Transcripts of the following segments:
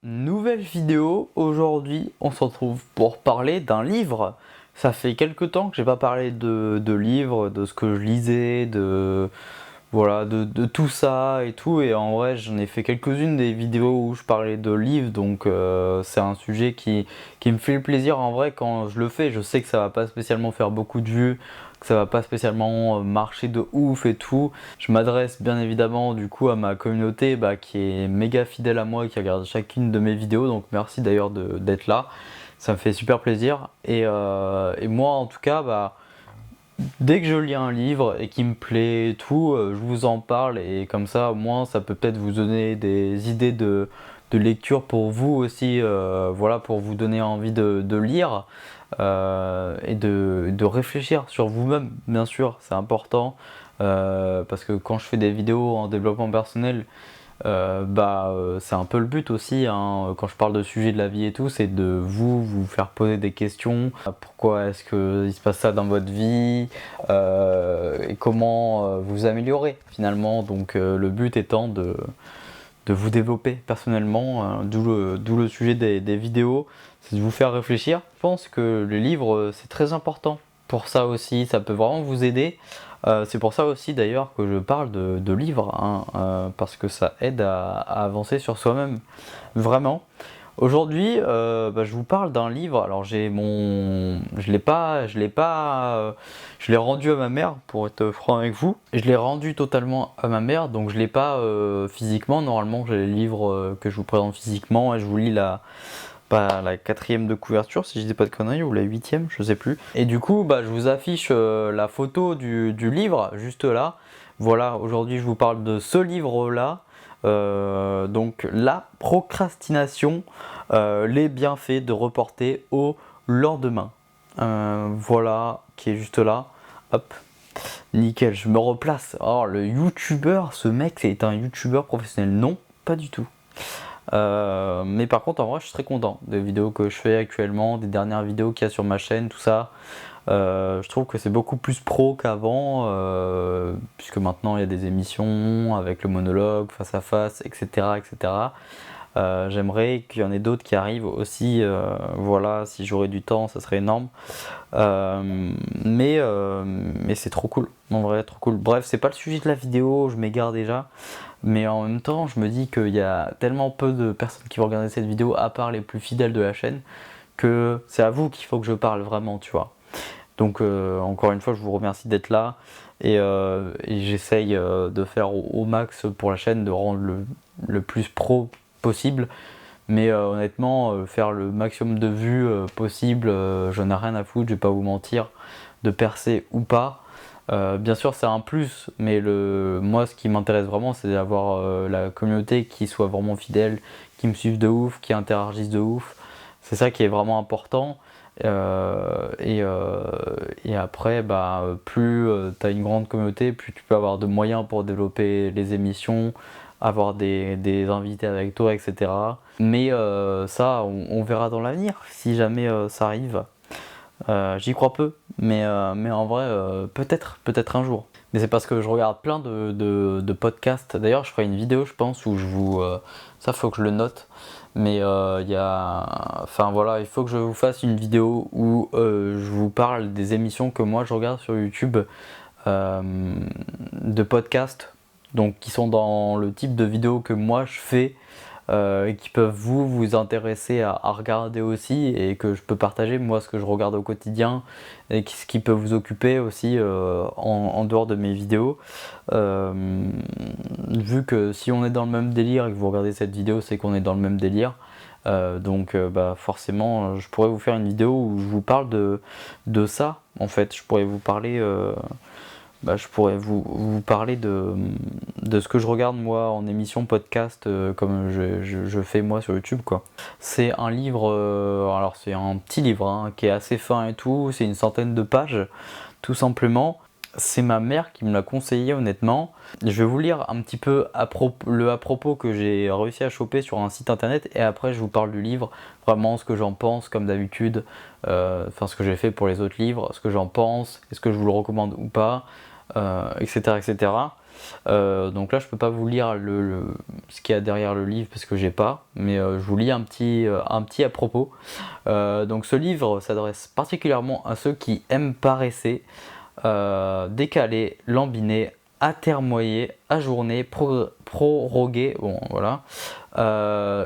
Nouvelle vidéo, aujourd'hui on se retrouve pour parler d'un livre. Ça fait quelques temps que j'ai pas parlé de livres, de ce que je lisais, de tout ça et tout. Et en vrai j'en ai fait quelques-unes des vidéos où je parlais de livres, donc c'est un sujet qui me fait le plaisir en vrai quand je le fais. Je sais que ça va pas spécialement faire beaucoup de vues, que ça va pas spécialement marcher de ouf et tout. Je m'adresse bien évidemment du coup à ma communauté qui est méga fidèle à moi, qui regarde chacune de mes vidéos, donc merci d'ailleurs d'être là, ça me fait super plaisir. Et moi en tout cas, dès que je lis un livre et qui me plaît et tout, je vous en parle, et comme ça au moins ça peut peut-être vous donner des idées de lecture pour vous aussi, voilà, pour vous donner envie de lire et de réfléchir sur vous-même, bien sûr, c'est important. Parce que quand je fais des vidéos en développement personnel, c'est un peu le but aussi, hein, quand je parle de sujets de la vie et tout, c'est de vous faire poser des questions. Pourquoi est-ce qu'il se passe ça dans votre vie, et comment vous améliorer finalement. Donc le but étant de vous développer personnellement, d'où le sujet des vidéos, c'est de vous faire réfléchir. Je pense que le livre, c'est très important pour ça aussi, ça peut vraiment vous aider. C'est pour ça aussi d'ailleurs que je parle de livres, hein, parce que ça aide à avancer sur soi-même, vraiment. Aujourd'hui, je vous parle d'un livre. Alors je l'ai rendu à ma mère, pour être franc avec vous. Je l'ai rendu totalement à ma mère, donc je l'ai pas physiquement. Normalement, j'ai les livres que je vous présente physiquement et je vous lis la quatrième de couverture, si je dis pas de conneries, ou la huitième, je sais plus. Et du coup, je vous affiche la photo du livre juste là. Voilà, aujourd'hui je vous parle de ce livre-là. Donc la procrastination, les bienfaits de reporter au lendemain. Voilà, qui est juste là. Hop, nickel, je me replace. Alors le youtubeur, ce mec c'est un youtubeur professionnel? Non, pas du tout. Mais par contre en vrai je suis très content des vidéos que je fais actuellement, des dernières vidéos qu'il y a sur ma chaîne, tout ça. Je trouve que c'est beaucoup plus pro qu'avant, puisque maintenant il y a des émissions avec le monologue, face à face, etc. etc. J'aimerais qu'il y en ait d'autres qui arrivent aussi, voilà, si j'aurais du temps ça serait énorme. Mais c'est trop cool, en vrai trop cool. Bref, c'est pas le sujet de la vidéo, je m'égare déjà. Mais en même temps, je me dis qu'il y a tellement peu de personnes qui vont regarder cette vidéo, à part les plus fidèles de la chaîne, que c'est à vous qu'il faut que je parle vraiment, tu vois. Donc encore une fois, je vous remercie d'être là, et j'essaye de faire au max pour la chaîne, de rendre le plus pro possible. Mais honnêtement, faire le maximum de vues possible, j'en ai rien à foutre, je vais pas vous mentir, de percer ou pas. Bien sûr, c'est un plus, mais moi, ce qui m'intéresse vraiment, c'est d'avoir la communauté qui soit vraiment fidèle, qui me suive de ouf, qui interagisse de ouf. C'est ça qui est vraiment important. Et après, plus tu as une grande communauté, plus tu peux avoir de moyens pour développer les émissions, avoir des invités avec toi, etc. Mais ça, on verra dans l'avenir, si jamais ça arrive. J'y crois peu, mais en vrai, peut-être un jour. Mais c'est parce que je regarde plein de podcasts. D'ailleurs, je ferai une vidéo, je pense, où ça, faut que je le note. Mais enfin voilà, il faut que je vous fasse une vidéo où je vous parle des émissions que moi je regarde sur YouTube, de podcasts, donc qui sont dans le type de vidéos que moi je fais, et qui peuvent vous intéresser à regarder aussi, et que je peux partager moi ce que je regarde au quotidien, et ce qui peut vous occuper aussi en dehors de mes vidéos. Vu que si on est dans le même délire et que vous regardez cette vidéo, c'est qu'on est dans le même délire. Donc forcément je pourrais vous faire une vidéo où je vous parle de ça. En fait je pourrais vous parler vous parler de ce que je regarde moi en émission podcast, comme je fais moi sur YouTube, quoi. C'est un livre, alors c'est un petit livre, hein, qui est assez fin et tout, c'est une centaine de pages tout simplement. C'est ma mère qui me l'a conseillé, honnêtement. Je vais vous lire un petit peu à propos que j'ai réussi à choper sur un site internet, et après je vous parle du livre, vraiment ce que j'en pense comme d'habitude, enfin ce que j'ai fait pour les autres livres, ce que j'en pense, est-ce que je vous le recommande ou pas, etc., etc. Donc là je peux pas vous lire ce qu'il y a derrière le livre parce que j'ai pas, mais je vous lis un petit à propos. Donc ce livre s'adresse particulièrement à ceux qui aiment paresser, décaler, lambiner, atermoyer, ajourner, proroguer. Bon, voilà.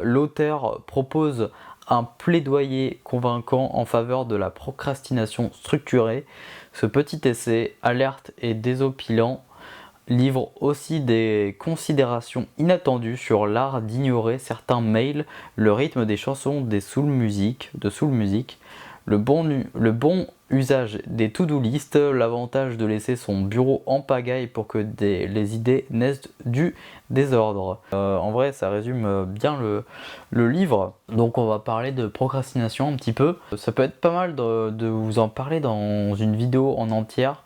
L'auteur propose un plaidoyer convaincant en faveur de la procrastination structurée. Ce petit essai, alerte et désopilant, livre aussi des considérations inattendues sur l'art d'ignorer certains mails, le rythme des chansons de soul music, le bon usage des to-do list, l'avantage de laisser son bureau en pagaille pour que les idées naissent du désordre. En vrai, ça résume bien le livre. Donc on va parler de procrastination un petit peu. Ça peut être pas mal de vous en parler dans une vidéo en entière,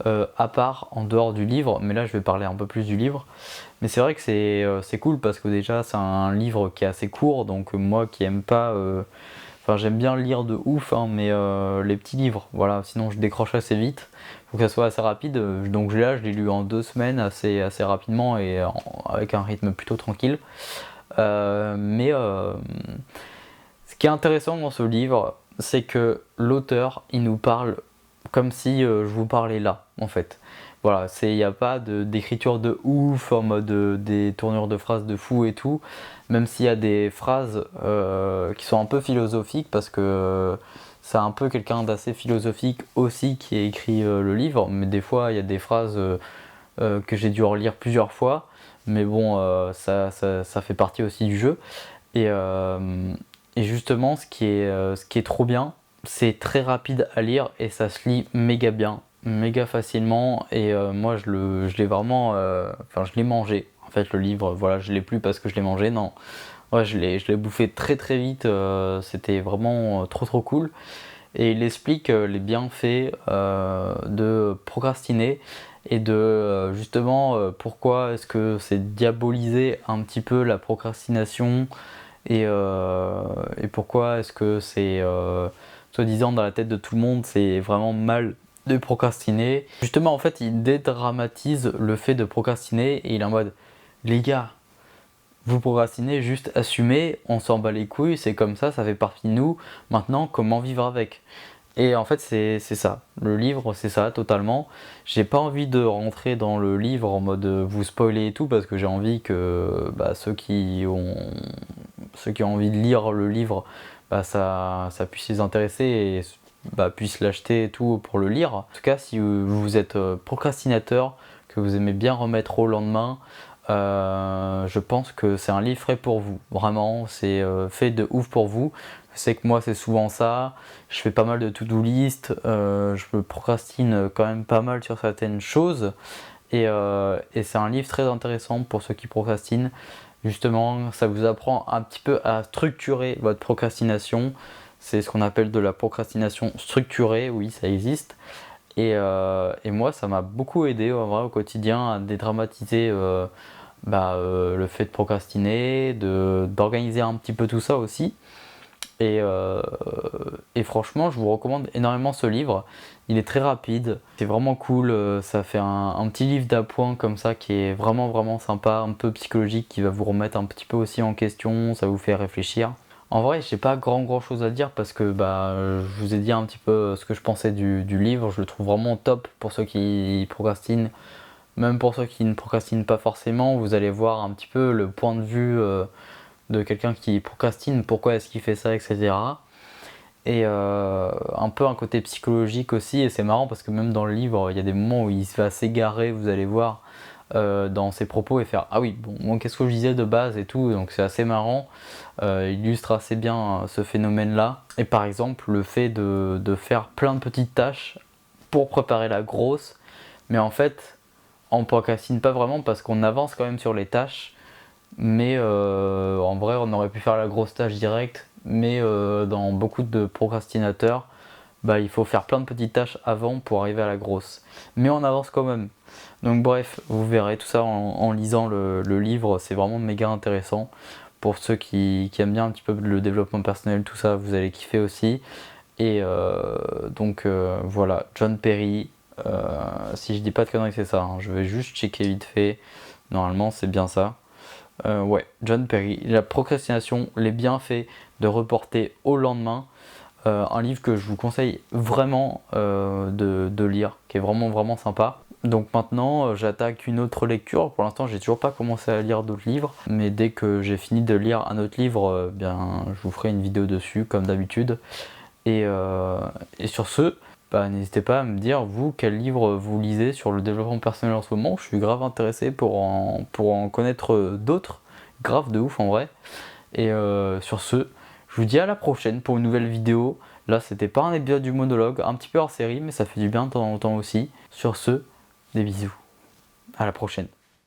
à part, en dehors du livre, mais là je vais parler un peu plus du livre. Mais c'est vrai que c'est cool parce que déjà c'est un livre qui est assez court, donc moi qui aime pas... Enfin, j'aime bien lire de ouf, hein, mais les petits livres, voilà, sinon je décroche assez vite. Faut que ça soit assez rapide. Donc là, je l'ai lu en 2 semaines, assez rapidement et avec un rythme plutôt tranquille. Ce qui est intéressant dans ce livre, c'est que l'auteur, il nous parle comme si je vous parlais là, en fait. Voilà, il n'y a pas d'écriture de ouf, en mode des tournures de phrases de fou et tout, même s'il y a des phrases qui sont un peu philosophiques, parce que c'est un peu quelqu'un d'assez philosophique aussi qui a écrit le livre, mais des fois il y a des phrases que j'ai dû relire plusieurs fois, mais bon, ça fait partie aussi du jeu. Et, euh, et justement, ce qui est trop bien, c'est très rapide à lire et ça se lit méga bien, méga facilement. Et moi, je l'ai vraiment, enfin, je l'ai mangé. En fait, le livre, voilà, je l'ai plus parce que je l'ai mangé. Non, ouais, je l'ai bouffé très très vite. C'était vraiment trop cool. Et il explique les bienfaits de procrastiner et de justement pourquoi est-ce que c'est diaboliser un petit peu la procrastination et pourquoi est-ce que c'est soi-disant dans la tête de tout le monde c'est vraiment mal de procrastiner. Justement en fait il dédramatise le fait de procrastiner et il est en mode les gars, vous procrastinez, juste assumez, on s'en bat les couilles, c'est comme ça fait partie de nous, maintenant comment vivre avec. Et en fait, c'est ça. Le livre, c'est ça, totalement. J'ai pas envie de rentrer dans le livre en mode vous spoiler et tout, parce que j'ai envie que bah, ceux qui ont envie de lire le livre, bah, ça puisse les intéresser et bah, puissent l'acheter et tout pour le lire. En tout cas, si vous êtes procrastinateur, que vous aimez bien remettre au lendemain, je pense que c'est un livre fait pour vous. Vraiment, c'est fait de ouf pour vous. Je sais que moi, c'est souvent ça. Je fais pas mal de to-do list. Je me procrastine quand même pas mal sur certaines choses. Et c'est un livre très intéressant pour ceux qui procrastinent. Justement, ça vous apprend un petit peu à structurer votre procrastination. C'est ce qu'on appelle de la procrastination structurée. Oui, ça existe. Et moi, ça m'a beaucoup aidé en vrai, au quotidien à dédramatiser le fait de procrastiner, d'organiser un petit peu tout ça aussi. Et, euh, et franchement, je vous recommande énormément ce livre. Il est très rapide, c'est vraiment cool. Ça fait un petit livre d'appoint comme ça qui est vraiment sympa, un peu psychologique, qui va vous remettre un petit peu aussi en question, ça vous fait réfléchir. En vrai, j'ai pas grand chose à dire parce que je vous ai dit un petit peu ce que je pensais du livre. Je le trouve vraiment top pour ceux qui procrastinent, même pour ceux qui ne procrastinent pas forcément. Vous allez voir un petit peu le point de vue de quelqu'un qui procrastine, pourquoi est-ce qu'il fait ça, etc. Et un peu un côté psychologique aussi, et c'est marrant parce que même dans le livre, il y a des moments où il se va s'égarer, vous allez voir, dans ses propos et faire ah oui, bon, moi qu'est-ce que je disais de base et tout, donc c'est assez marrant, il illustre assez bien ce phénomène-là. Et par exemple, le fait de faire plein de petites tâches pour préparer la grosse, mais en fait, on procrastine pas vraiment parce qu'on avance quand même sur les tâches. Mais en vrai, on aurait pu faire la grosse tâche directe. Mais dans beaucoup de procrastinateurs, il faut faire plein de petites tâches avant pour arriver à la grosse. Mais on avance quand même. Donc bref, vous verrez tout ça en lisant le livre. C'est vraiment méga intéressant. Pour ceux qui aiment bien un petit peu le développement personnel, tout ça, vous allez kiffer aussi. Et voilà, John Perry, Si je dis pas de conneries, c'est ça, hein. Je vais juste checker vite fait. Normalement, c'est bien ça. Ouais, John Perry, La procrastination, les bienfaits de reporter au lendemain. Un livre que je vous conseille vraiment de lire, qui est vraiment vraiment sympa. Donc maintenant, j'attaque une autre lecture. Pour l'instant, j'ai toujours pas commencé à lire d'autres livres, mais dès que j'ai fini de lire un autre livre, bien, je vous ferai une vidéo dessus, comme d'habitude. Et sur ce, bah, n'hésitez pas à me dire, vous, quel livre vous lisez sur le développement personnel en ce moment. Je suis grave intéressé pour en connaître d'autres, grave de ouf en vrai. Et sur ce, je vous dis à la prochaine pour une nouvelle vidéo. Là, c'était pas un épisode du monologue, un petit peu hors série, mais ça fait du bien de temps en temps aussi. Sur ce, des bisous. À la prochaine.